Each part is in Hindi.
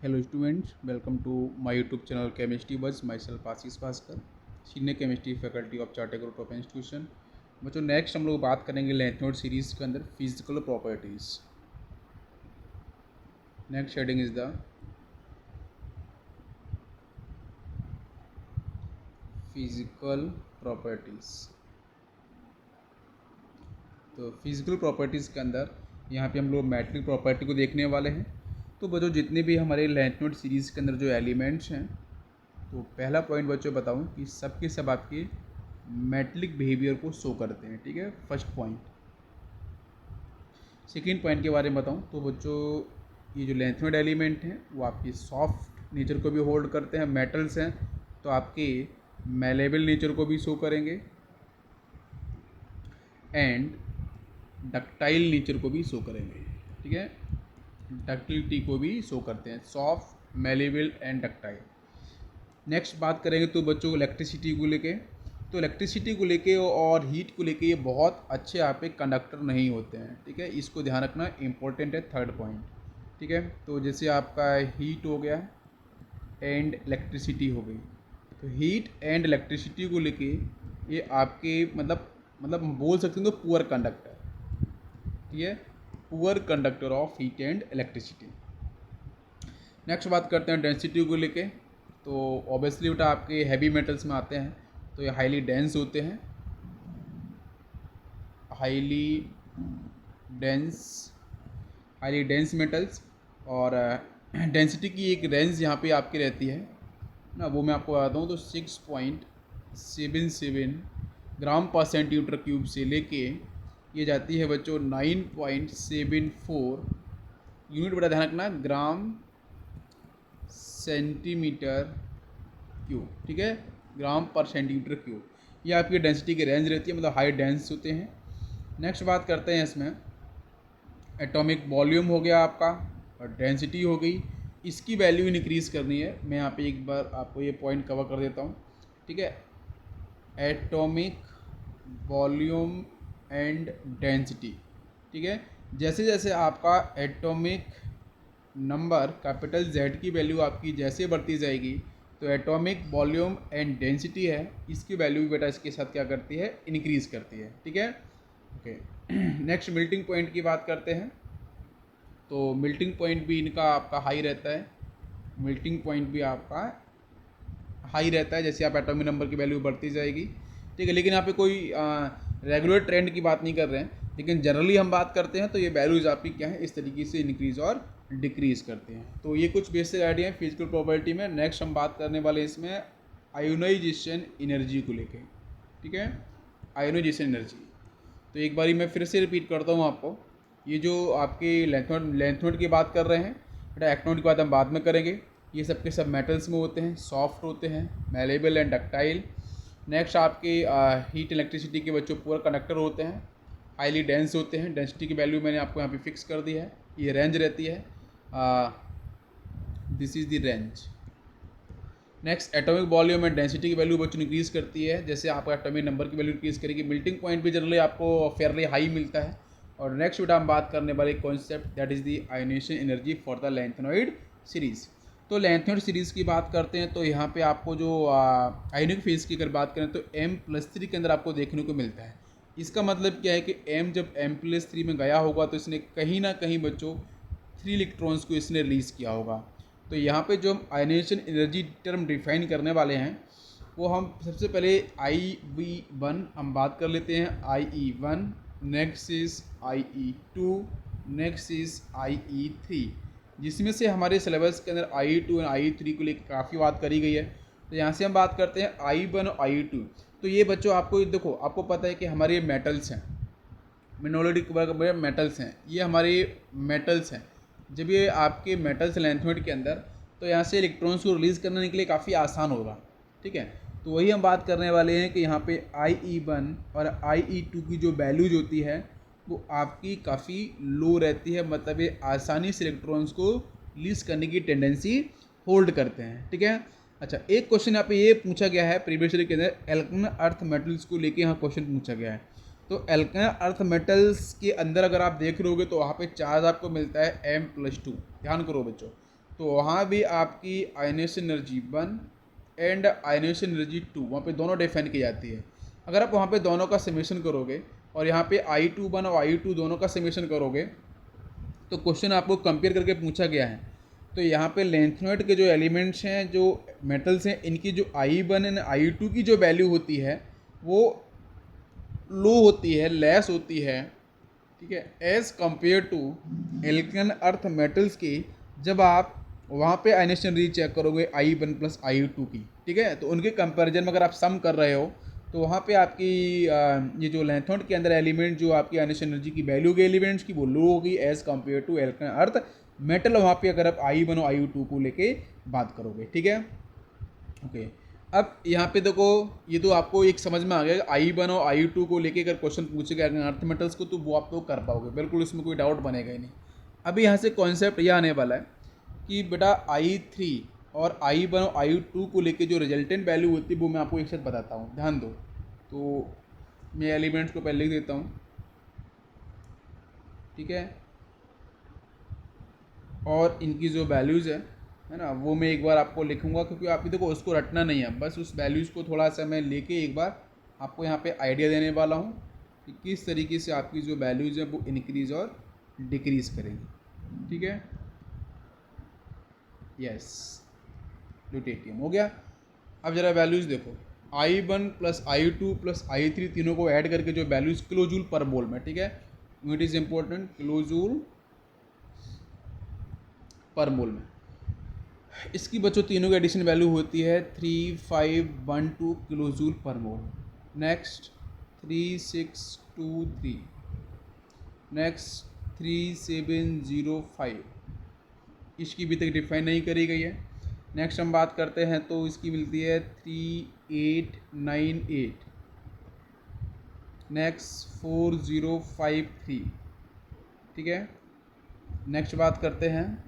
Hello students, welcome to my YouTube channel Chemistry Buzz. Myself Ashish Bhaskar, senior chemistry faculty of chartered group of institution. बच्चों नेक्स्ट हम लोग बात करेंगे लेंथ नोट सीरीज़ के अंदर physical properties. Next heading is the physical properties. तो फिजिकल प्रॉपर्टीज़ के अंदर यहाँ पे हम लोग मैट्रिक प्रॉपर्टी को देखने वाले हैं। तो बच्चों जितने भी हमारे लेंथ नोट सीरीज़ के अंदर जो एलिमेंट्स हैं, तो पहला पॉइंट बच्चों बताऊं कि सब के सब आपके मेटलिक बिहेवियर को शो करते हैं। ठीक है, फर्स्ट पॉइंट। सेकेंड पॉइंट के बारे में बताऊं तो बच्चों ये जो लेंथ नोट एलिमेंट हैं वो आपकी सॉफ्ट नेचर को भी होल्ड करते हैं। मेटल्स हैं तो आपके मेलेबल नेचर को भी शो करेंगे एंड डक्टाइल नेचर को भी शो करेंगे। ठीक है, डक्टिलिटी को भी शो करते हैं, soft, malleable and ductile. Next बात करेंगे तो बच्चों इलेक्ट्रिसिटी को लेके। तो इलेक्ट्रिसिटी को लेके और हीट को लेके ये बहुत अच्छे यहाँ पे कंडक्टर नहीं होते हैं। ठीक है, इसको ध्यान रखना इम्पोर्टेंट है, थर्ड पॉइंट। ठीक है, तो जैसे आपका हीट हो गया एंड इलेक्ट्रिसिटी हो गई, तो हीट एंड इलेक्ट्रिसिटी को लेके ये आपके मतलब हम बोल सकते हैं तो पुअर कंडक्टर। ठीक है, poor conductor of heat and electricity. Next बात करते हैं डेंसिटी को लेके। तो ऑब्वियसली बेटा आपके हैवी मेटल्स में आते हैं तो ये हाईली डेंस होते हैं, हाईली डेंस मेटल्स। और डेंसिटी की एक रेंज यहाँ पे आपकी रहती है ना, वो मैं आपको बताता हूँ। तो 6.77 ग्राम पर सेंटीमीटर क्यूब से लेके ये जाती है बच्चों 9.74 यूनिट, बड़ा ध्यान रखना, ग्राम सेंटीमीटर क्यूब। ठीक है, ग्राम पर सेंटीमीटर क्यूब, ये आपकी डेंसिटी की रेंज रहती है, मतलब हाई डेंस होते हैं। नेक्स्ट बात करते हैं इसमें एटॉमिक वॉल्यूम हो गया आपका और डेंसिटी हो गई। इसकी वैल्यू इंक्रीज़ करनी है, मैं यहाँ पे एक बार आपको ये पॉइंट कवर कर देता हूँ। ठीक है, एटॉमिक वॉल्यूम एंड डेंसिटी। ठीक है, जैसे जैसे आपका एटॉमिक नंबर कैपिटल Z की वैल्यू आपकी जैसे बढ़ती जाएगी तो एटॉमिक वॉल्यूम एंड डेंसिटी है, इसकी वैल्यू भी बेटा इसके साथ क्या करती है, इंक्रीज़ करती है। ठीक है, ओके। नेक्स्ट मेल्टिंग पॉइंट की बात करते हैं। तो मेल्टिंग पॉइंट भी इनका आपका हाई रहता है, मेल्टिंग पॉइंट भी आपका हाई रहता है जैसे आप एटॉमिक नंबर की वैल्यू बढ़ती जाएगी। ठीक है, लेकिन यहाँ पे कोई रेगुलर ट्रेंड की बात नहीं कर रहे हैं, लेकिन जनरली हम बात करते हैं तो ये वैल्यूज़ आपकी क्या है, इस तरीके से इंक्रीज़ और डिक्रीज़ करते हैं। तो ये कुछ बेसिक आइडिया है फिजिकल प्रॉपर्टी में। नेक्स्ट हम बात करने वाले इसमें आयोनाइजेशन एनर्जी को लेके। ठीक है, आयोनाइजेशन एनर्जी। तो एक बारी मैं फिर से रिपीट करता हूँ आपको, ये जो आपके लेंथ नोट की बात कर रहे हैं बेटा, एक्नोट की बात हम बाद में करेंगे। ये सब के सब मेटल्स में होते हैं, सॉफ्ट होते हैं, मेलेबल एंड डक्टाइल। नेक्स्ट आपके हीट इलेक्ट्रिसिटी के बच्चों पूरा कंडक्टर होते हैं, हाईली डेंस होते हैं। डेंसिटी की वैल्यू मैंने आपको यहाँ पे फिक्स कर दी है, ये रेंज रहती है, this is the range. Next atomic volume and density की वैल्यू बच्चों इंक्रीज़ करती है जैसे आपका एटॉमिक नंबर की वैल्यू इंक्रीज़ करेगी। मेल्टिंग पॉइंट भी जनरली आपको फेयरली हाई मिलता है। और नेक्स्ट बेटा हम बात करने वाले concept that is the ionization energy for the lanthanoid series. तो लैंथेनॉइड सीरीज़ की बात करते हैं तो यहाँ पे आपको जो आयोनिक फेज की अगर बात करें तो M+3 के अंदर आपको देखने को मिलता है। इसका मतलब क्या है कि M जब M+3 में गया होगा तो इसने कहीं ना कहीं बच्चों 3 इलेक्ट्रॉन्स को इसने रिलीज़ किया होगा। तो यहाँ पे जो हम आयोनाइजेशन एनर्जी टर्म डिफाइन करने वाले हैं वो हम सबसे पहले IE1 हम बात कर लेते हैं। IE1, next is IE2, next is IE3, जिसमें से हमारे सिलेबस के अंदर IE2 और IE3 को लेकर काफ़ी बात करी गई है। तो यहाँ से हम बात करते हैं IE1 और IE2। तो ये बच्चों आपको देखो, आपको पता है कि हमारे मेटल्स हैं, मिनोलिटिक मेटल्स हैं, ये हमारे मेटल्स हैं। जब ये आपके मेटल्स लेंथ नोट के अंदर, तो यहाँ से इलेक्ट्रॉन्स को रिलीज़ करने के लिए काफ़ी आसान होगा। ठीक है, तो वही हम बात करने वाले हैं कि यहाँ पे IE1 और IE2 की जो वैल्यूज होती है वो आपकी काफ़ी लो रहती है, मतलब ये आसानी से इलेक्ट्रॉन्स को रिलीज़ करने की टेंडेंसी होल्ड करते हैं। ठीक है, अच्छा एक क्वेश्चन यहाँ पे ये पूछा गया है प्रीवियस ईयर के अंदर, एल्कलाइन अर्थ मेटल्स को लेके यहाँ क्वेश्चन पूछा गया है। तो एल्कलाइन अर्थ मेटल्स के अंदर अगर आप देख रहे होगे तो वहाँ पे चार्ज आपको मिलता है M+2। ध्यान करो बच्चों, तो वहाँ भी आपकी ionization energy 1 and ionisation energy 2 वहाँ पे दोनों डिफाइन की जाती है। अगर आप वहाँ पे दोनों का समेशन करोगे और यहाँ पे I21 और I2 दोनों का समेशन करोगे तो क्वेश्चन आपको कंपेयर करके पूछा गया है। तो यहाँ पे लेंथनॉइड के जो एलिमेंट्स हैं, जो मेटल्स हैं, इनकी जो I1 एंड I2 की जो वैल्यू होती है वो लो होती है, लेस होती है, ठीक है, एज़ कम्पेयर टू एल्कन अर्थ मेटल्स की। जब आप वहाँ पे आयनेशन एनर्जी चेक करोगे I1 प्लस I2 की, ठीक है, तो उनके कंपैरिजन में अगर आप सम कर रहे हो तो वहाँ पे आपकी ये जो लेंथनॉइड के अंदर एलिमेंट जो आपकी आयनेशन एनर्जी की वैल्यू के एलिमेंट्स की वो लो होगी एज़ कम्पेयर टू एल्कन अर्थ मेटल। वहाँ पे अगर आप I1 और I2 को लेके बात करोगे, ठीक है, ओके। अब यहाँ पे देखो, ये तो आपको एक समझ में आ गया, I1 और I2 को लेके अगर क्वेश्चन पूछेगा अर्थ मेटल्स को तो वो आप लोग कर पाओगे, बिल्कुल इसमें कोई डाउट बनेगा ही नहीं। अभी यहाँ से कॉन्सेप्ट ये आने वाला है कि बेटा I3 और I1 और I2 को लेके जो रिजल्टेंट वैल्यू होती है वो मैं आपको एक साथ बताता हूँ, ध्यान दो। तो मैं एलिमेंट्स को पहले लिख देता हूँ, ठीक है, और इनकी जो वैल्यूज़ है ना, वो मैं एक बार आपको लिखूंगा, क्योंकि आप देखो उसको रटना नहीं है, बस उस वैल्यूज़ को थोड़ा सा मैं लेके एक बार आपको यहाँ पे आइडिया देने वाला हूँ कि किस तरीके से आपकी जो वैल्यूज़ हैं वो इंक्रीज़ और डिक्रीज़ करेंगी, ठीक है। यस, ल्यूटेटियम हो गया। अब ज़रा वैल्यूज़ देखो, I1 plus I2 plus I3 तीनों को ऐड करके जो values kilo joule per mole में, ठीक है, it is important, kilo joule per mole में। इसकी बच्चों तीनों की एडिशन वैल्यू होती है 3512 किलो जूल पर मोल। नेक्स्ट 3623, नेक्स्ट 3705, इसकी भी तक डिफाइन नहीं करी गई है। नेक्स्ट हम बात करते हैं तो इसकी मिलती है 3898, नेक्स्ट 4053, ठीक है। नेक्स्ट बात करते हैं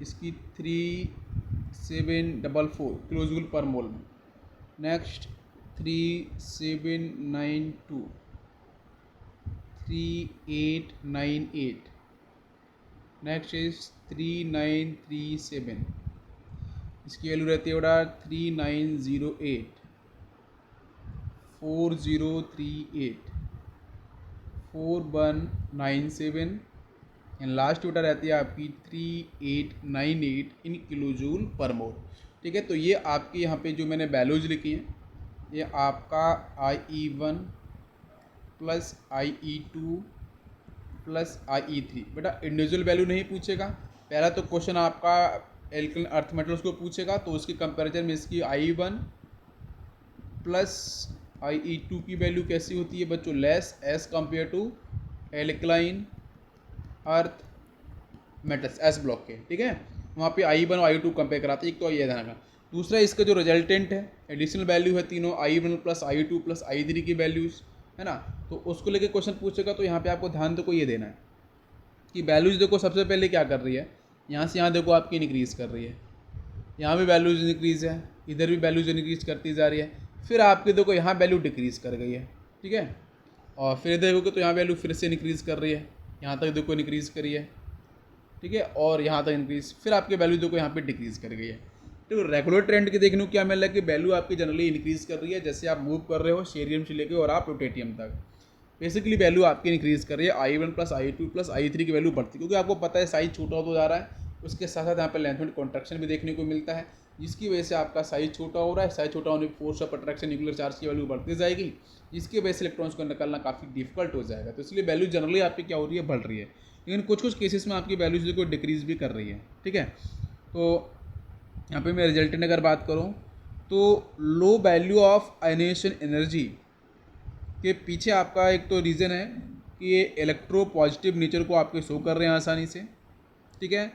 इसकी 3744 किलो जूल पर मोल में। नेक्स्ट 3792, 3898, नेक्स्ट इज 3937, इसकी वैल्यू रहती है बेटा 3908, 4038, 4197 एंड लास्ट बेटा रहती है आपकी 3898 इन किलो जूल पर मोल, ठीक है। तो ये आपकी यहाँ पे जो मैंने वैल्यूज लिखी हैं, ये आपका IE1 plus IE2 plus IE3, बेटा इंडिविजुअल वैल्यू नहीं पूछेगा। पहला तो क्वेश्चन आपका एल्कलाइन अर्थ मेटल्स को पूछेगा, तो उसके कंपैरिजन में इसकी I1 प्लस IE2 की वैल्यू कैसी होती है बच्चों, less as compare to alkaline earth metals S block के, ठीक है। वहाँ पे I1 और I2 कंपेयर कराते हैं, एक तो ये ध्यान रखना। दूसरा इसका जो रिजल्टेंट है, एडिशनल वैल्यू है तीनों I1 plus I2 plus I3 की वैल्यूज़, है ना, तो उसको लेके क्वेश्चन पूछेगा। तो यहाँ पे आपको ध्यान देखो ये देना है कि वैल्यूज़ देखो सबसे पहले क्या कर रही है, यहाँ से यहाँ देखो आपकी इंक्रीज़ कर रही है, यहाँ भी वैल्यूज़ इंक्रीज़ है, इधर भी वैल्यूज़ इंक्रीज़ करती जा रही है, फिर आपके देखो यहाँ वैल्यू डिक्रीज़ कर गई है, ठीक है, और फिर देखोगे तो यहाँ वैल्यू फिर से इंक्रीज़ कर रही है, यहाँ तक देखो इंक्रीज़ करी है, ठीक है, और यहाँ तक इंक्रीज़, फिर आपके वैल्यू देखो यहाँ पे डिक्रीज़ कर गई है। तो रेगुलर ट्रेंड के देखने को क्या मिल रहा है कि वैल्यू आपकी जनरली इंक्रीज़ कर रही है, जैसे आप मूव कर रहे हो शेरियम से लेके और आप ल्यूटेटियम तक, बेसिकली वैल्यू आपकी इंक्रीज़ कर रही है। I1 plus I2 plus I3 की वैल्यू बढ़ती है, क्योंकि आपको पता है साइज छोटा होता जा रहा है, उसके साथ साथ यहाँ पर लेंथ में कॉन्ट्रैक्शन भी देखने को मिलता है, जिसकी वजह से आपका साइज छोटा हो रहा है। साइज छोटा होने पर force of attraction nuclear charge की वैल्यू बढ़ती जाएगी, जिसकी वजह से इलेक्ट्रॉन्स को निकालना काफ़ी डिफिकल्ट हो जाएगा। तो इसलिए वैल्यू जनरली आपकी क्या हो रही है, बढ़ रही है, लेकिन कुछ कुछ केसेस में आपकी वैल्यूज को डिक्रीज़ भी कर रही है, ठीक है। तो यहाँ पे मैं रिजल्टेंट अगर बात करूँ तो low value of ionisation energy के पीछे आपका एक तो रीज़न है कि ये इलेक्ट्रो पॉजिटिव नेचर को आपके शो कर रहे हैं आसानी से, ठीक है,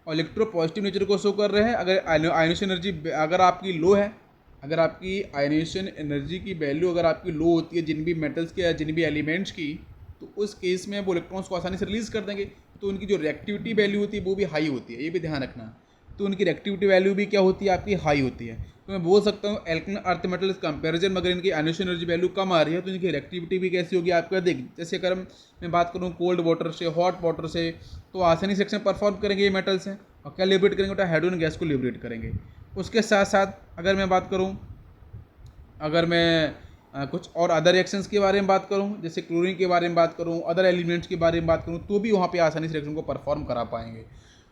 और इलेक्ट्रो पॉजिटिव नेचर को शो कर रहे हैं। अगर आयनेशन एनर्जी अगर आपकी लो है, अगर आपकी आयनेशन एनर्जी की वैल्यू अगर आपकी लो होती है जिन भी मेटल्स के या जिन भी एलिमेंट्स की, तो उस केस में वो इलेक्ट्रॉन्स को आसानी से रिलीज़ कर देंगे, तो उनकी जो रिएक्टिविटी वैल्यू होती है वो भी हाई होती है, ये भी ध्यान रखना। तो उनकी रिएक्टिविटी वैल्यू भी क्या होती है, आपकी हाई होती है। तो मैं बोल सकता हूँ एल्कलाइन अर्थ मेटल्स कंपैरिजन में अगर इनकी आयनेशन एनर्जी वैल्यू कम आ रही है तो इनकी रिएक्टिविटी भी कैसी होगी आपका देख। जैसे अगर मैं बात करूँ कोल्ड वाटर से, हॉट वाटर से, तो आसानी से एक्शन परफॉर्म करेंगे ये मेटल्स हैं, और क्या लिबरेट करेंगे बेटा, हाइड्रोजन गैस को लिबरेट करेंगे। उसके साथ साथ अगर मैं बात करूँ, अगर मैं कुछ और अदर रिएक्शंस के बारे में बात करूँ, जैसे क्लोरीन के बारे में बात करूँ, अदर एलिमेंट्स के बारे में बात करूँ, तो भी वहाँ पे आसानी से रिएक्शन को परफॉर्म करा पाएंगे।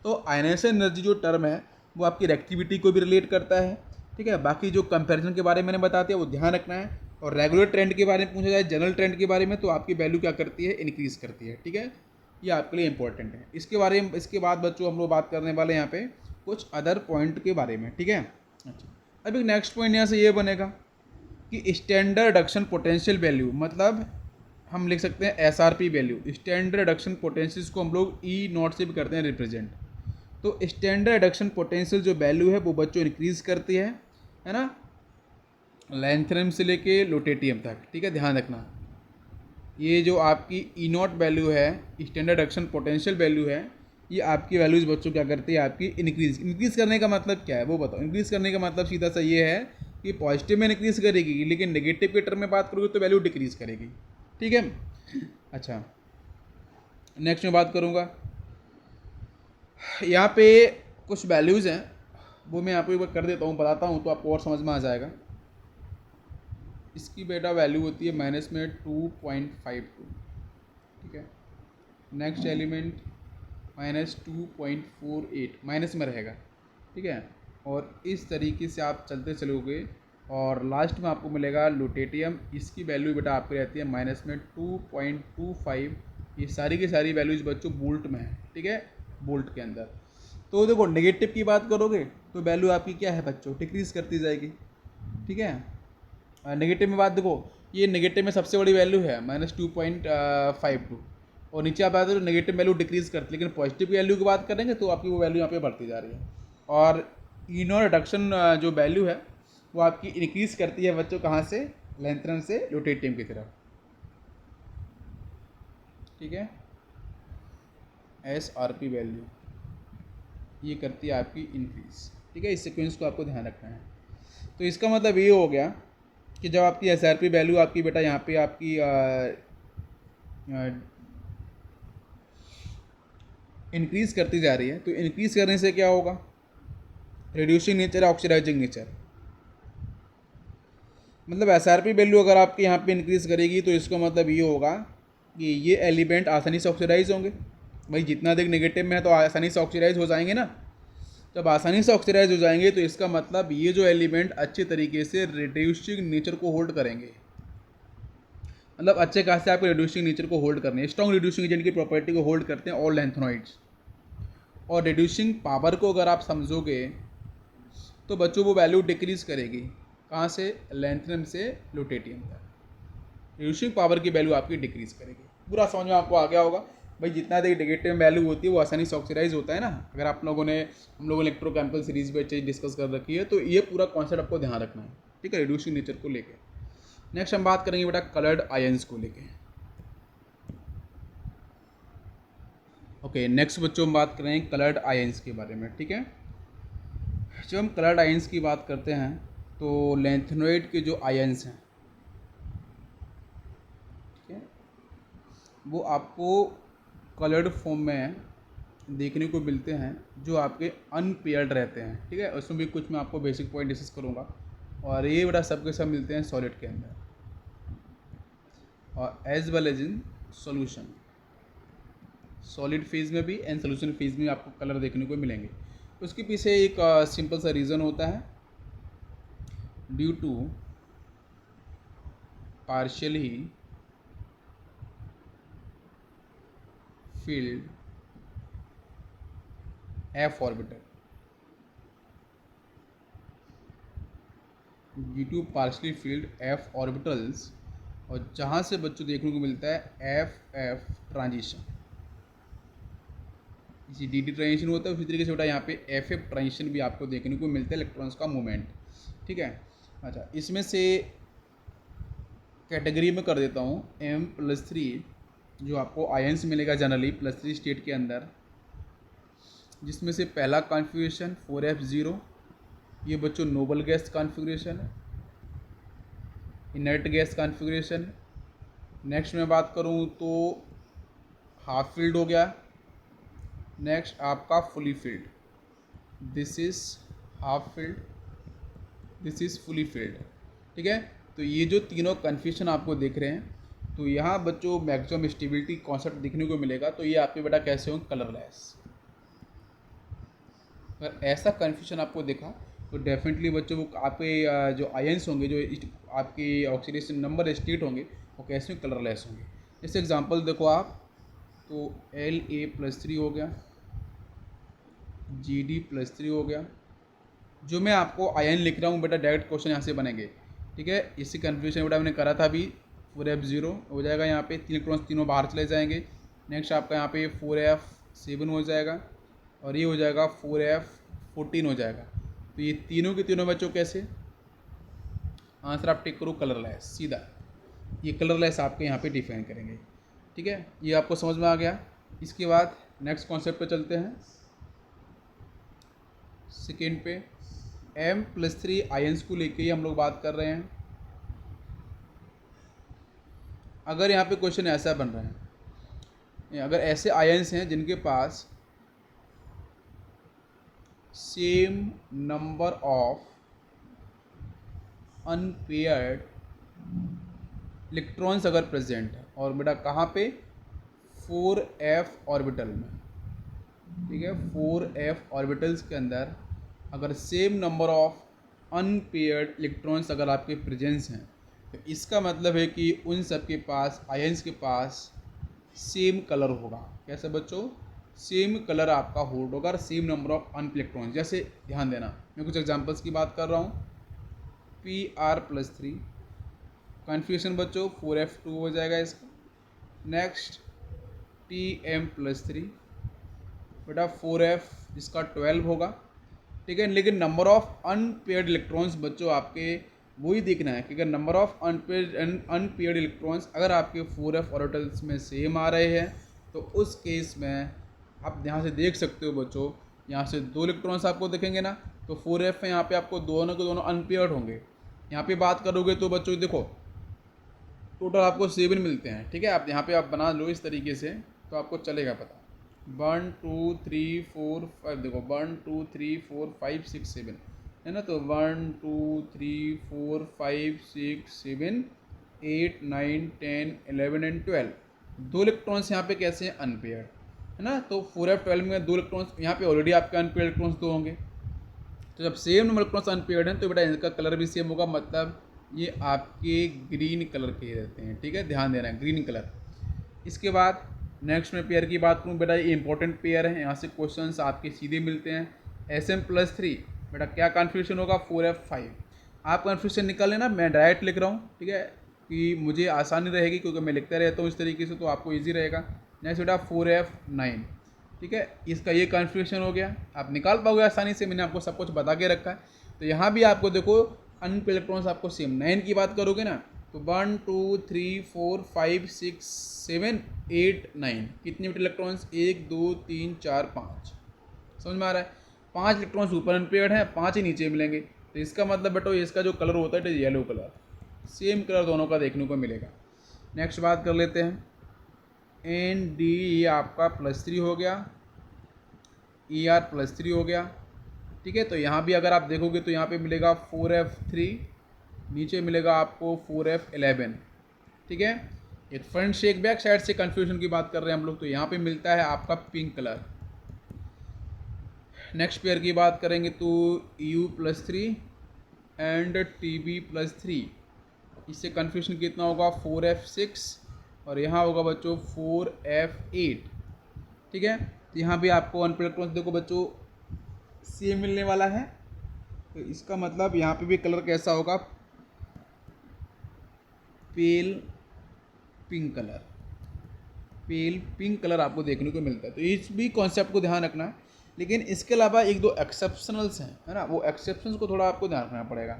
तो आयनाइजेशन एनर्जी जो टर्म है वो आपकी रिएक्टिविटी को भी रिलेट करता है, ठीक है। बाकी जो कंपैरिजन के बारे में मैंने बता दिया वो ध्यान रखना है। और रेगुलर ट्रेंड के बारे में पूछा जाए, जनरल ट्रेंड के बारे में, तो आपकी वैल्यू क्या करती है, इंक्रीज करती है, ठीक है। ये आपके लिए इंपॉर्टेंट है। इसके बारे में, इसके बाद बच्चों हम लोग बात करने वाले हैं यहाँ पे कुछ अदर पॉइंट के बारे में, ठीक है। अच्छा, अभी नेक्स्ट पॉइंट यहाँ से ये बनेगा कि स्टैंडर्ड रिडक्शन पोटेंशियल वैल्यू, मतलब हम लिख सकते हैं SRP value. Standard reduction potential को हम लोग ई नॉट से भी करते हैं रिप्रेजेंट। तो स्टैंडर्ड रिडक्शन पोटेंशियल जो वैल्यू है वो बच्चों इंक्रीज करती है ना, लैंथेनम से लेके लुटेटियम तक, ठीक है, ध्यान रखना। ये जो आपकी ई नॉट वैल्यू है, स्टैंडर्ड रिडक्शन पोटेंशियल वैल्यू है, ये आपकी वैल्यूज बच्चों क्या करती है, आपकी इंक्रीज करने का मतलब क्या है वो बताओ। इंक्रीज करने का मतलब सीधा सा ये है कि पॉजिटिव में इंक्रीज करेगी, लेकिन नेगेटिव के टर्म में बात करोगे तो वैल्यू डिक्रीज करेगी, ठीक है। अच्छा, नेक्स्ट में बात करूँगा, यहाँ पे कुछ वैल्यूज़ हैं वो मैं आपको एक बार कर देता हूँ, बताता हूँ तो आपको और समझ में आ जाएगा। इसकी बेटा वैल्यू होती है माइनस में 2.52, ठीक है। नेक्स्ट एलिमेंट -2.48 माइनस में रहेगा, ठीक है। और इस तरीके से आप चलते चलोगे और लास्ट में आपको मिलेगा लुटेटियम। इसकी वैल्यू बेटा आपकी रहती है माइनस में 2.25। ये सारी की सारी वैल्यूज बच्चों बोल्ट में है, ठीक है, बोल्ट के अंदर। तो देखो नेगेटिव की बात करोगे तो वैल्यू आपकी क्या है बच्चों, डिक्रीज करती जाएगी, ठीक है। नेगेटिव में बात देखो, ये नेगेटिव में सबसे बड़ी वैल्यू है -2.52, और नीचे आप बात करो नेगेटिव वैल्यू डिक्रीज करती है, लेकिन पॉजिटिव वैल्यू की बात करेंगे तो आपकी वो वैल्यू यहाँ पे बढ़ती जा रही है। और इनो रिडक्शन जो वैल्यू है वो आपकी इंक्रीज करती है बच्चों, कहाँ से, लैंथेनम से लुटेटियम की तरफ, ठीक है। एसआरपी वैल्यू ये करती है आपकी इंक्रीज, ठीक है। इस सीक्वेंस को आपको ध्यान रखना है। तो इसका मतलब ये हो गया कि जब आपकी एसआरपी वैल्यू आपकी बेटा यहाँ पे आपकी इंक्रीज करती जा रही है, तो इंक्रीज करने से क्या होगा, रिड्यूसिंग नेचर, ऑक्सीडाइजिंग नेचर। मतलब एसआरपी वैल्यू अगर आपके यहाँ पे इंक्रीज करेगी तो इसका मतलब ये होगा कि ये एलिमेंट आसानी से ऑक्सीडाइज होंगे। भाई जितना अधिक नेगेटिव में है तो आसानी से ऑक्सीडाइज हो जाएंगे ना। जब आसानी से ऑक्सीडाइज हो जाएंगे तो इसका मतलब ये जो एलिमेंट अच्छे तरीके से रिड्यूसिंग नेचर को होल्ड करेंगे, मतलब अच्छे खासे आपके रिड्यूसिंग नेचर को होल्ड करने, स्ट्रॉन्ग रिड्यूसिंग एजेंट की प्रॉपर्टी को होल्ड करते हैं ऑल लैंथेनॉइड्स। और रिड्यूसिंग पावर को अगर आप समझोगे तो बच्चों वो वैल्यू डिक्रीज करेगी, कहाँ से, लैंथेनम से लुटेटियम तक। रिड्यूसिंग पावर की वैल्यू आपकी डिक्रीज करेगी। पूरा समझ में आपको आ गया होगा। भाई जितना देर नेगेटिव वैल्यू होती है वो आसानी से ऑक्सीडाइज होता है ना। अगर आप लोगों ने, हम लोगों ने इलेक्ट्रोकेमिकल सीरीज पे अच्छे डिस्कस कर रखी है, तो ये पूरा कॉन्सेप्ट आपको ध्यान रखना है, ठीक है, रिड्यूसिंग नेचर को लेके। नेक्स्ट हम बात करेंगे बेटा कलर्ड आयंस को लेके। ओके, नेक्स्ट बच्चों हम बात करेंगे कलर्ड आयंस के बारे में, ठीक है। जब हम कलर्ड आयंस की बात करते हैं तो लैंथेनॉइड के जो आयंस हैं, ठीक है, वो आपको कलर्ड फॉर्म में देखने को मिलते हैं, जो आपके अनपेयर्ड रहते हैं, ठीक है। उसमें भी कुछ मैं आपको बेसिक पॉइंट डिस्कस करूँगा। और ये बड़ा सबके सब मिलते हैं सॉलिड के अंदर, और as well as in solution. Solid phase में भी एंड सोल्यूशन फेज में आपको कलर देखने को मिलेंगे। उसके पीछे एक सिंपल सा रीज़न होता है, due to partially filled F orbital, due to partially filled F orbitals, और जहाँ से बच्चों देखने को मिलता है एफ एफ ट्रांजिशन। इसी डी डी ट्रांजिशन होता है, उसी तरीके से बेटा यहाँ पे एफ एफ ट्रांजिशन भी आपको देखने को मिलता है, इलेक्ट्रॉन्स का मूवमेंट, ठीक है। अच्छा, इसमें से कैटेगरी में कर देता हूँ M+3, जो आपको आयंस मिलेगा जनरली +3 स्टेट के अंदर, जिसमें से पहला कॉन्फ़िगरेशन 4f0, ये बच्चों नोबल गैस कॉन्फ़िगरेशन है, इनर्ट गैस कॉन्फ़िगरेशन है। नेक्स्ट मैं बात करूँ तो हाफ फील्ड हो गया। नेक्स्ट आपका fully field, this is half filled, this is fully filled. ठीक है, तो ये जो तीनों कन्फ्यूजन आपको दिख रहे हैं, तो यहाँ बच्चों मैक्सिमम स्टेबिलिटी कॉन्सेप्ट दिखने को मिलेगा। तो ये आपके बेटा कैसे होंगे, कलरलेस। अगर ऐसा कन्फ्यूजन आपको दिखा तो डेफिनेटली बच्चों वो आपके जो आयंस होंगे, जो आपके ऑक्सीडेशन नंबर स्टेट होंगे, वो कैसे कलरलेस होंगे। जैसे एग्जांपल देखो आप, तो La+3 हो गया, Gd+3 हो गया। जो मैं आपको आयन लिख रहा हूँ बेटा, डायरेक्ट क्वेश्चन यहाँ से बनेंगे। ठीक है, इसी कन्फ्यूजन बेटा मैंने करा था अभी। 4F0 हो जाएगा, यहाँ पे 3 इलेक्ट्रॉन्स तीनों बाहर चले जाएंगे। नेक्स्ट आपका यहाँ पे 4F7 हो जाएगा, और ये हो जाएगा 4F14 हो जाएगा। तो ये तीनों के तीनों बच्चों कैसे, आंसर आप टिक करो कलरलेस, सीधा ये कलरलेस आपके यहाँ पे डिफाइन करेंगे। ठीक है, ये आपको समझ में आ गया। इसके बाद नेक्स्ट कॉन्सेप्ट पे चलते हैं, सेकेंड पे। M+3 आयंस को लेके ही हम लोग बात कर रहे हैं। अगर यहाँ पे क्वेश्चन ऐसा बन रहा है, अगर ऐसे आयंस हैं जिनके पास same number of unpaired electrons अगर प्रेजेंट है, और बेटा कहाँ पे, 4F ऑर्बिटल में। ठीक है, 4F ऑर्बिटल्स के अंदर अगर same number of unpaired electrons अगर आपके प्रेजेंस हैं, तो इसका मतलब है कि उन सब के पास, आयंस के पास सेम कलर होगा। कैसे बच्चों, सेम कलर आपका होल्ड होगा, और same number of unpaired electrons. जैसे ध्यान देना, मैं कुछ एग्जांपल्स की बात कर रहा हूँ। Pr+3 कन्फ्यूजन बच्चों 4F2 हो जाएगा इसका। नेक्स्ट Tm+3 बेटा 4F इसका 12 होगा। ठीक है, लेकिन नंबर ऑफ अनपेयर्ड इलेक्ट्रॉन्स बच्चों आपके वही देखना है कि अगर नंबर ऑफ अनपेयर्ड इलेक्ट्रॉन्स अगर आपके 4F ऑर्बिटल्स में सेम आ रहे हैं, तो उस केस में आप यहाँ से देख सकते हो बच्चों, यहाँ से 2 इलेक्ट्रॉन्स आपको दिखेंगे ना, तो 4F में यहाँ पे आपको दोनों के दोनों अनपेयर्ड होंगे। यहाँ पे बात करोगे तो बच्चों देखो टोटल आपको 7 मिलते हैं। ठीक है, आप यहाँ पे आप बना लो इस तरीके से, तो आपको चलेगा पता। 1 2 3 4 5, देखो 1 2 3 4 5 6 7 है ना, तो 1 2 3 4 5 6 7 8 9 10 11 एंड 12। 2 इलेक्ट्रॉन्स यहाँ पे कैसे हैं, अनपेयर्ड है ना। तो 4F12 में 2 इलेक्ट्रॉन्स यहाँ पे ऑलरेडी आपके अनपेयर्ड इलेक्ट्रॉन्स 2 होंगे। तो जब सेम नंबर इलेक्ट्रॉन्स अनपेयर्ड हैं, तो बेटा इनका कलर भी सेम होगा, मतलब ये आपके ग्रीन कलर के रहते हैं। ठीक है, ध्यान देना है, ग्रीन कलर। इसके बाद नेक्स्ट में पेयर की बात करूँ बेटा, ये इंपॉर्टेंट पेयर है, यहाँ से क्वेश्चंस आपके सीधे मिलते हैं। Sm+3 बेटा क्या कन्फ्यूजन होगा, 4F5। आप कन्फ्यूजन निकाल लेना, मैं डायरेक्ट लिख रहा हूँ। ठीक है, कि मुझे आसानी रहेगी क्योंकि मैं लिखता रहता हूँ इस तरीके से, तो आपको ईजी रहेगा। नेक्स्ट बेटा 4F9। ठीक है, इसका ये कन्फ्यूजन हो गया, आप निकाल पाओगे आसानी से, मैंने आपको सब कुछ बता के रखा है। तो यहाँ भी आपको देखो अनपेयर्ड इलेक्ट्रॉन्स आपको सेम। 9 की बात करोगे ना, तो 1 2 3 4 5 6 7 8 9 कितने इलेक्ट्रॉन्स, 1 2 3 4 5। समझ में आ रहा है, 5 इलेक्ट्रॉन्स ऊपर अनपेयर्ड हैं, 5 ही नीचे मिलेंगे। तो इसका मतलब बेटो इसका जो कलर होता है तो येलो कलर, सेम कलर दोनों का देखने को मिलेगा। नेक्स्ट बात कर लेते हैं, Nd ये आपका +3 हो गया, Er+3 हो गया। ठीक है, तो यहाँ भी अगर आप देखोगे तो यहाँ पे मिलेगा 4F3, नीचे मिलेगा आपको 4F11। ठीक है, एक फ्रंट से एक बैक साइड से कन्फ्यूजन की बात कर रहे हैं हम लोग, तो यहाँ पे मिलता है आपका पिंक कलर। नेक्स्ट पेयर की बात करेंगे तो U+3 एंड Tb+3, इससे कन्फ्यूजन कितना होगा, 4F6, और यहाँ होगा बच्चों 4F8। ठीक है, तो यहाँ भी आपको अनपेयर्ड इलेक्ट्रॉन्स देखो बच्चों सेम मिलने वाला है, तो इसका मतलब यहाँ पे भी कलर कैसा होगा, पेल पिंक कलर, पेल पिंक कलर आपको देखने को मिलता है। तो इस भी कॉन्सेप्ट को ध्यान रखना है, लेकिन इसके अलावा एक दो एक्सेप्शनल्स हैं, है ना, वो एक्सेप्शंस को थोड़ा आपको ध्यान रखना पड़ेगा।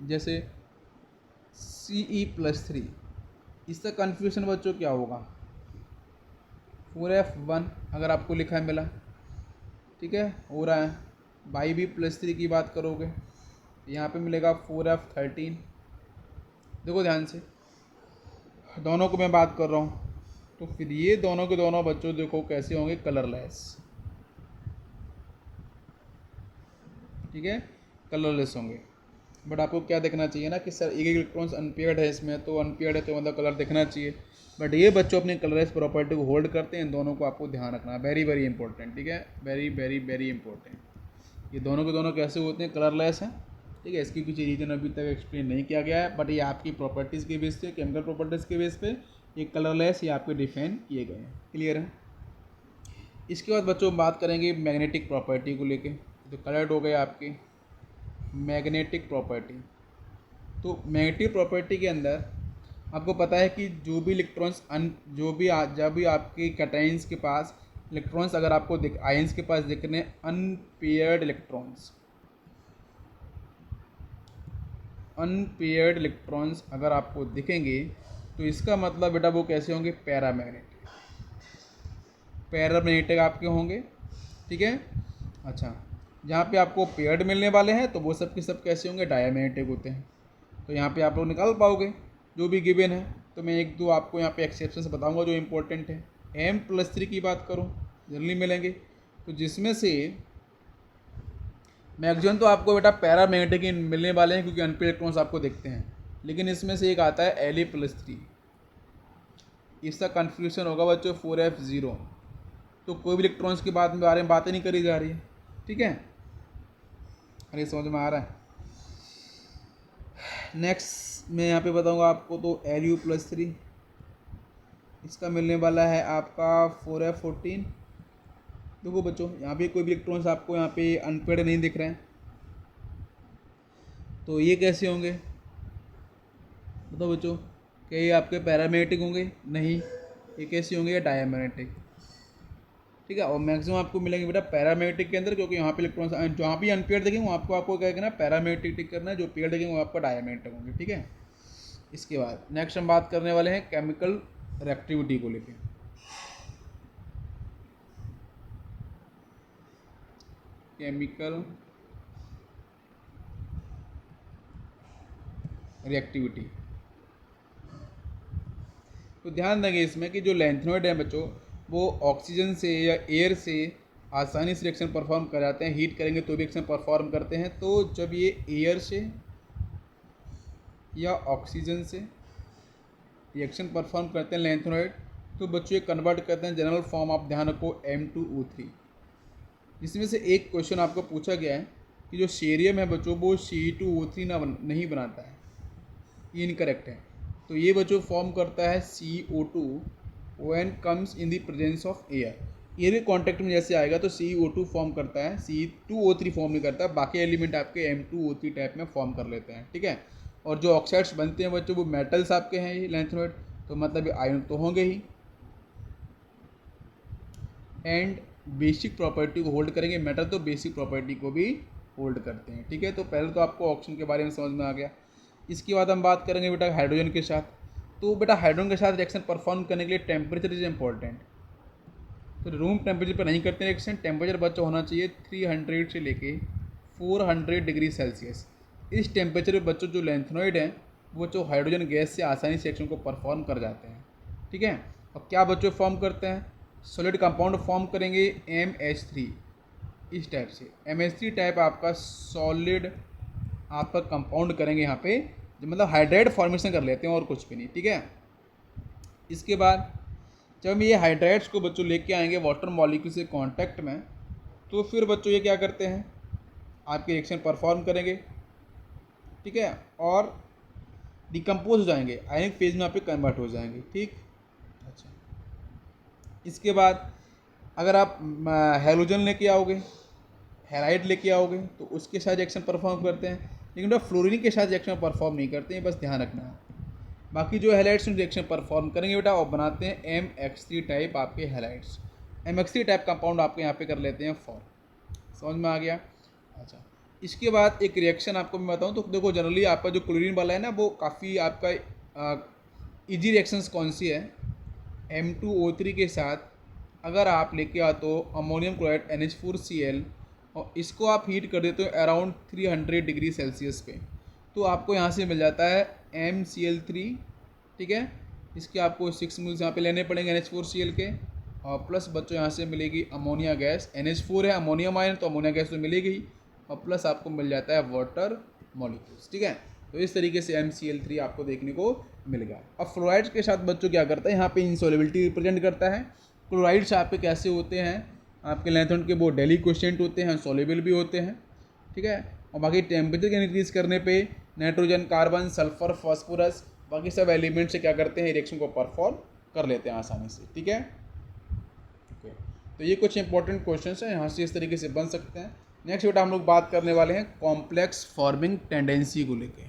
जैसे Ce+3, इसका कन्फ्यूजन बच्चों क्या होगा, 4F1 अगर आपको लिखा है मिला, ठीक है, हो रहा है। Yb+3 की बात करोगे, यहाँ पे मिलेगा 4F13। देखो ध्यान से, दोनों को मैं बात कर रहा हूँ, तो फिर ये दोनों के दोनों बच्चों देखो कैसे होंगे, कलरलेस। ठीक है, कलरलेस होंगे। बट आपको क्या देखना चाहिए ना कि सर एक इलेक्ट्रॉन्स अनपेयर्ड है इसमें, तो अनपेयर्ड है तो मतलब कलर देखना चाहिए। बट ये बच्चों अपने कलरलेस प्रॉपर्टी को होल्ड करते हैं, इन दोनों को आपको ध्यान रखना है, वेरी वेरी इंपॉर्टेंट, ठीक है, वेरी वेरी वेरी इंपॉर्टेंट। ये दोनों के दोनों कैसे होते हैं, कलरलेस हैं, ठीक है। इसके पीछे रीजन अभी तक एक्सप्लेन नहीं किया गया है, बट ये आपकी प्रॉपर्टीज़ के बेस पे, केमिकल प्रॉपर्टीज़ के बेस पे ये कलरलेस ये आपके डिफाइन किए गए हैं, क्लियर है। इसके बाद बच्चों बात करेंगे मैग्नेटिक प्रॉपर्टी को लेके। तो कलर्ड हो गए आपकी मैग्नेटिक प्रॉपर्टी। तो मैग्नेटिक प्रॉपर्टी के अंदर आपको पता है कि जो भी इलेक्ट्रॉन्स जब भी आपके कैटायंस के पास इलेक्ट्रॉन्स अगर आपको आयंस के पास दिख रहे हैं अनपेयर्ड इलेक्ट्रॉन्स अगर आपको दिखेंगे तो इसका मतलब बेटा वो कैसे होंगे, पैरामैग्नेटिक आपके होंगे, ठीक है। अच्छा, जहाँ पे आपको पेयर्ड मिलने वाले हैं तो वो सब के सब कैसे होंगे, डायमैग्नेटिक होते हैं। तो यहाँ पे आप लोग निकाल पाओगे जो भी गिवन है। तो मैं एक दो आपको यहाँ पे एक्सेप्शन बताऊँगा जो इम्पोर्टेंट है। M+3 की बात करूँ जनरली मिलेंगे, तो जिसमें से मैक्सिमम तो आपको बेटा पैरामैग्नेटिक ही मिलने वाले हैं क्योंकि अनपेयर्ड इलेक्ट्रॉन्स आपको देखते हैं, लेकिन इसमें से एक आता है La+3। इसका कन्फ्यूजन होगा बच्चों 4f0, तो कोई भी इलेक्ट्रॉन्स के बारे में बातें नहीं करी जा रही है, ठीक है। अरे समझ में आ रहा है। नेक्स्ट मैं यहाँ पे बताऊँगा आपको, तो Lu+3 इसका मिलने वाला है आपका 4f14। देखो बच्चों यहाँ पे कोई भी इलेक्ट्रॉन्स आपको यहाँ पे अनपेयर्ड नहीं दिख रहे हैं, तो ये कैसे होंगे बताओ बच्चों, क्या ये आपके पैरामैग्नेटिक होंगे, नहीं, ये कैसे होंगे, ये डायमैग्नेटिक, ठीक है। और मैक्सिमम आपको मिलेंगे बेटा पैरामैग्नेटिक के अंदर, क्योंकि यहाँ पे इलेक्ट्रॉन्स जहाँ भी अनपेयर्ड देखेंगे वहाँ आपको क्या करना है, पैरामैग्नेटिक टिक करना है, जो पेयर्ड देखेंगे वो आपका डायमैग्नेटिक होंगे, ठीक है। इसके बाद नेक्स्ट हम बात करने वाले हैं केमिकल रिएक्टिविटी को लेके। केमिकल रिएक्टिविटी, तो ध्यान देंगे इसमें कि जो लैंथेनॉइड है बच्चों वो ऑक्सीजन से या एयर से आसानी से रिएक्शन परफॉर्म कर जाते हैं, हीट करेंगे तो भी रिएक्शन परफॉर्म करते हैं। तो जब ये एयर से या ऑक्सीजन से रिएक्शन परफॉर्म करते हैं लैंथेनॉइड, तो बच्चों ये कन्वर्ट करते हैं जनरल फॉर्म, आप ध्यान रखो M2O3। जिसमें से एक क्वेश्चन आपको पूछा गया है कि जो सीरियम है बच्चों वो C2O3 नहीं बनाता है, ये इनकरेक्ट है। तो ये बच्चों फॉर्म करता है CO2 when comes in the presence of air. Air के कॉन्टैक्ट में जैसे आएगा तो CO2 फॉर्म करता है, C2O3 फॉर्म नहीं करता, बाकी एलिमेंट आपके M2O3 टाइप में फॉर्म कर लेते हैं, ठीक है। और जो ऑक्साइड्स बनते हैं बच्चों वो मेटल्स आपके हैं ये लैंथेनॉइड, तो मतलब आयन तो होंगे ही, एंड बेसिक प्रॉपर्टी को होल्ड करेंगे। मेटल तो बेसिक प्रॉपर्टी को भी होल्ड करते हैं, ठीक है। तो पहले तो आपको ऑक्सीजन के बारे में समझ में आ गया। इसके बाद हम बात करेंगे बेटा हाइड्रोजन के साथ। तो बेटा हाइड्रोजन के साथ रिएक्शन परफॉर्म करने के लिए टेम्परेचर इज इम्पॉर्टेंट। तो रूम टेम्परेचर पर नहीं करते हैं रिएक्शन, टेम्परेचर बच्चा होना चाहिए 300 से लेके 400 डिग्री सेल्सियस। इस टेम्परेचर पे बच्चों जो लैंथेनॉइड हैं वो जो हाइड्रोजन गैस से आसानी से रिएक्शन को परफॉर्म कर जाते हैं, ठीक है। और क्या बच्चों फॉर्म करते हैं, सॉलिड कंपाउंड फॉर्म करेंगे MH3 इस टाइप से। MH3 टाइप आपका सॉलिड आपका कंपाउंड करेंगे यहाँ पे, जो मतलब हाइड्राइड फॉर्मेशन कर लेते हैं और कुछ भी नहीं, ठीक है। इसके बाद जब हम ये हाइड्राइड्स को बच्चों लेके आएंगे वाटर मॉलिक्यूल से कांटेक्ट में, तो फिर बच्चों ये क्या करते हैं, आपके रिएक्शन परफॉर्म करेंगे, ठीक है, और डिकम्पोज हो जाएंगे, आयनिक फेज में यहाँ पे कन्वर्ट हो जाएंगे, ठीक। अच्छा, इसके बाद अगर आप हैलोजन लेके आओगे, हैलाइड लेके आओगे, तो उसके साथ रिएक्शन परफॉर्म करते हैं, लेकिन बेटा फ्लोरीन के साथ रिएक्शन परफॉर्म नहीं करते हैं, बस ध्यान रखना है। बाकी जो हैलाइड्स रिएक्शन परफॉर्म करेंगे बेटा और बनाते हैं MX3 टाइप आपके हैलाइड्स। MX3 टाइप कंपाउंड आपके यहाँ पे कर लेते हैं फॉर्म, समझ में आ गया। अच्छा, इसके बाद एक रिएक्शन आपको मैं बताऊँ तो देखो जनरली आपका जो क्लोरीन वाला है ना वो काफ़ी आपका ईजी रिएक्शंस कौन सी है, M2O3 के साथ अगर आप लेके आते हो अमोनियम क्लोराइड NH4Cl और इसको आप हीट कर देते हो अराउंड 300 डिग्री सेल्सियस पे, तो आपको यहाँ से मिल जाता है MCl3, ठीक है। इसके आपको 6 मोल्स यहाँ पे लेने पड़ेंगे NH4Cl के, और प्लस बच्चों यहाँ से मिलेगी अमोनिया गैस, NH4 है अमोनियम आयन तो अमोनिया गैस तो मिलेगी ही, और प्लस आपको मिल जाता है वाटर मॉलिक्यूल्स, ठीक है। तो इस तरीके से MCl3 आपको देखने को मिल गया। अब फ्लोराइड्स के साथ बच्चों क्या करता है, यहाँ पे इंसॉल्युबिलिटी रिप्रेजेंट करता है। क्लोराइड्स आपके कैसे होते हैं, आपके लैंथोन के वो डेली क्वेश्चन होते हैं, सॉल्युबल भी होते हैं, ठीक है। और बाकी टेम्परेचर के इंक्रीज करने पे नाइट्रोजन, कार्बन, सल्फर, फास्फोरस, बाकी सब एलिमेंट से क्या करते हैं, रिएक्शन को परफॉर्म कर लेते हैं आसानी से, ठीक है। ओके, तो ये कुछ इंपॉर्टेंट क्वेश्चंस हैं, यहाँ से इस तरीके से बन सकते हैं। नेक्स्ट बेटा हम लोग बात करने वाले हैं कॉम्प्लेक्स फॉर्मिंग टेंडेंसी को लेके।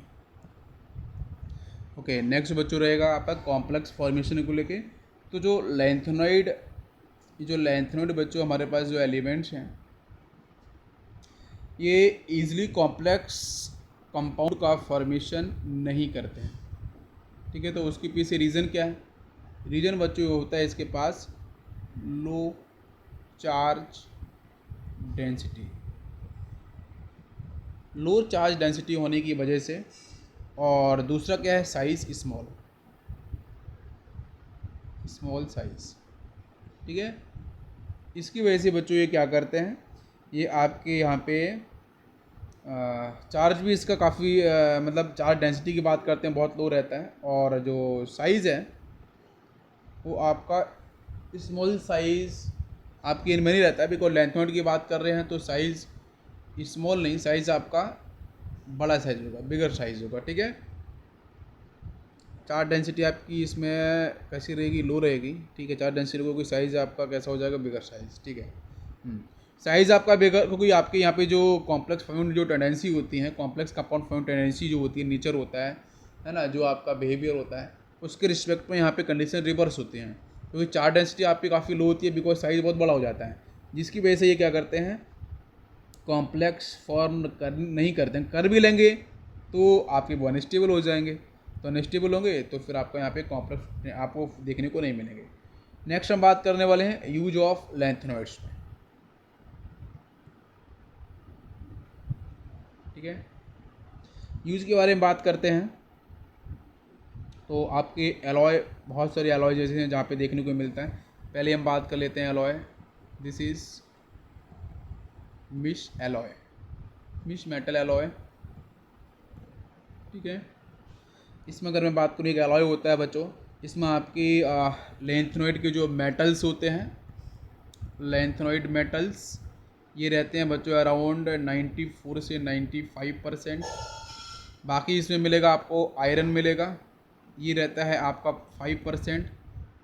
ओके, नेक्स्ट बच्चों रहेगा आपका कॉम्प्लेक्स फॉर्मेशन को लेके। तो जो लैंथेनॉइड बच्चों हमारे पास जो एलिमेंट्स हैं, ये ईजिली कॉम्प्लेक्स कंपाउंड का फॉर्मेशन नहीं करते हैं, ठीक है। तो उसके पीछे रीज़न क्या है, रीज़न बच्चों होता है इसके पास लो चार्ज डेंसिटी, लो चार्ज डेंसिटी होने की वजह से, और दूसरा क्या है, साइज़ स्मॉल साइज़, ठीक है। इसकी वजह से बच्चों ये क्या करते हैं, ये आपके यहाँ पे चार्ज भी इसका काफ़ी मतलब चार्ज डेंसिटी की बात करते हैं बहुत लो रहता है, और जो साइज़ है वो आपका स्मॉल साइज़ आपके इनमें नहीं रहता है। बिकॉज लैंथोइड की बात कर रहे हैं तो साइज़ स्मॉल नहीं, साइज़ आपका बड़ा साइज़ होगा, बिगर साइज़ होगा, ठीक है। चार्ज डेंसिटी आपकी इसमें कैसी रहेगी, लो रहेगी, ठीक है। चार्ज डेंसिटी को कोई साइज़ आपका कैसा हो जाएगा, बिगर साइज़, ठीक है। साइज़ आपका बिगर, क्योंकि आपके यहाँ पे जो कॉम्प्लेक्स फाउंड जो टेंडेंसी होती है, कॉम्प्लेक्स कंपाउंड फाउंड टेंडेंसी जो होती है, नेचर होता है ना, जो आपका बिहेवियर होता है, उसके रिस्पेक्ट में यहाँ पे कंडीशन रिवर्स होती हैं। क्योंकि चार्ज डेंसिटी आपकी काफ़ी लो होती है, बिकॉज साइज़ बहुत बड़ा हो जाता है, जिसकी वजह से ये क्या करते हैं, कॉम्प्लेक्स फॉर्म नहीं करते हैं। कर भी लेंगे तो आपके वो अनस्टेबल हो जाएंगे, तो अनस्टेबल होंगे तो फिर आपको यहाँ पे कॉम्प्लेक्स आपको देखने को नहीं मिलेंगे। नेक्स्ट हम बात करने वाले हैं यूज ऑफ लैंथेनॉइड्स में, ठीक है। यूज के बारे में बात करते हैं तो आपके एलॉय, बहुत सारे एलॉय जैसे हैं जहाँ पे देखने को मिलता है। पहले हम बात कर लेते हैं alloy, this is misch alloy, misch metal alloy, ठीक है। इसमें अगर मैं बात करूँ, एक एलॉय होता है बच्चों, इसमें आपकी लैंथेनॉइड के जो मेटल्स होते हैं, लैंथेनॉइड मेटल्स ये रहते हैं बच्चों अराउंड 94 से 95%। बाकी इसमें मिलेगा आपको आयरन मिलेगा, ये रहता है आपका 5%।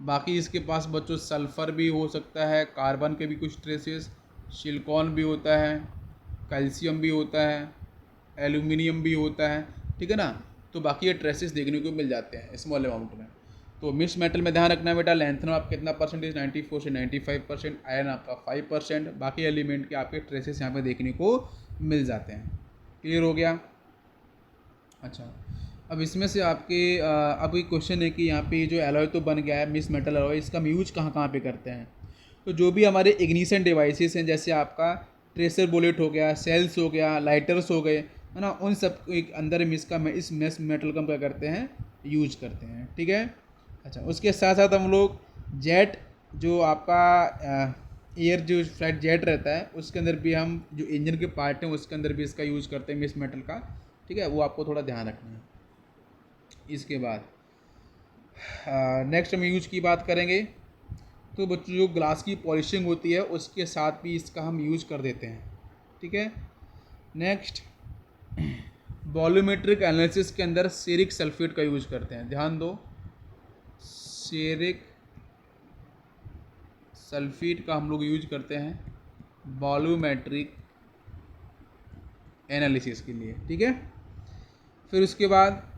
बाकी इसके पास बच्चों सल्फ़र भी हो सकता है, कार्बन के भी कुछ ट्रेसेस, सिलिकॉन भी होता है, कैल्शियम भी होता है, एल्यूमिनियम भी होता है, ठीक है ना। तो बाकी ये ट्रेसेस देखने को मिल जाते हैं स्मॉल अमाउंट में। तो मिक्स मेटल में ध्यान रखना बेटा, लैंथेनॉइड आपका कितना परसेंटेज, 94 से 95%, आयरन आपका 5%, बाकी एलिमेंट के आपके ट्रेसेस यहाँ पे देखने को मिल जाते हैं। क्लियर हो गया। अच्छा, अब इसमें से आपके अब एक क्वेश्चन है कि यहाँ पे जो एलॉय तो बन गया है मिक्स मेटल एलॉय, इसका हम यूज कहाँ कहाँ पे करते हैं। तो जो भी हमारे इग्निशन डिवाइसेस हैं, जैसे आपका ट्रेसर बुलेट हो गया, सेल्स हो गया, लाइटर्स हो गए, है ना, उन सब एक अंदर में इसका इस मिक्स मेटल का हम क्या करते हैं, यूज करते हैं, ठीक है। अच्छा, उसके साथ साथ हम लोग जेट, जो आपका एयर जो फ्लाइट जेट रहता है, उसके अंदर भी हम जो इंजन के पार्ट हैं उसके अंदर भी इसका यूज़ करते हैं मिक्स मेटल का, ठीक है। वो आपको थोड़ा ध्यान रखना है। इसके बाद नेक्स्ट हम यूज की बात करेंगे, तो बच्चों जो ग्लास की पॉलिशिंग होती है उसके साथ भी इसका हम यूज कर देते हैं, ठीक है। नेक्स्ट वॉल्यूमेट्रिक एनालिसिस के अंदर सेरिक सल्फेट का यूज करते हैं, ध्यान दो, सेरिक सल्फेट का हम लोग यूज करते हैं वॉल्यूमेट्रिक एनालिसिस के लिए, ठीक है। फिर उसके बाद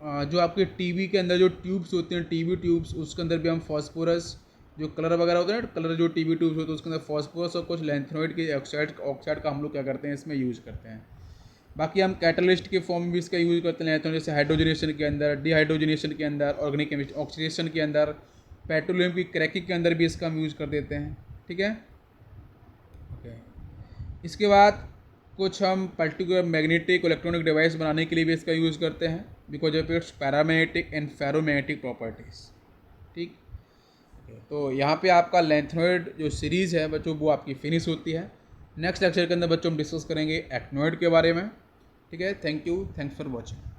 जो आपके टीवी के अंदर जो ट्यूब्स होते हैं, टीवी ट्यूब्स, उसके अंदर भी हम फॉस्फोरस, जो कलर वगैरह होता है ना, कलर जो टीवी ट्यूब्स होते हैं उसके अंदर फॉस्फोरस और कुछ लैंथेनॉइड के ऑक्साइड का हम लोग क्या करते हैं, इसमें यूज़ करते हैं। बाकी हम कैटलिस्ट के फॉर्म में भी इसका यूज़ करते हैं लैंथेनॉइड, जैसे हाइड्रोजनेशन के अंदर, डिहाइड्रोजनेशन के अंदर, ऑर्गेनिक केमिस्ट्री ऑक्सीडेशन के अंदर, पेट्रोलियम की क्रैकिंग के अंदर भी इसका हम यूज़ कर देते हैं, ठीक है। ओके, इसके बाद कुछ हम पर्टिकुलर मैग्नेटिक इलेक्ट्रॉनिक डिवाइस बनाने के लिए भी इसका यूज़ करते हैं, because of its paramagnetic and ferromagnetic properties, ठीक। तो यहाँ पे आपका लैंथेनॉइड जो सीरीज़ है बच्चों वो आपकी फिनिश होती है। नेक्स्ट लेक्चर के अंदर बच्चों हम डिस्कस करेंगे एक्नोइड के बारे में। ठीक है, thank you, thanks for watching.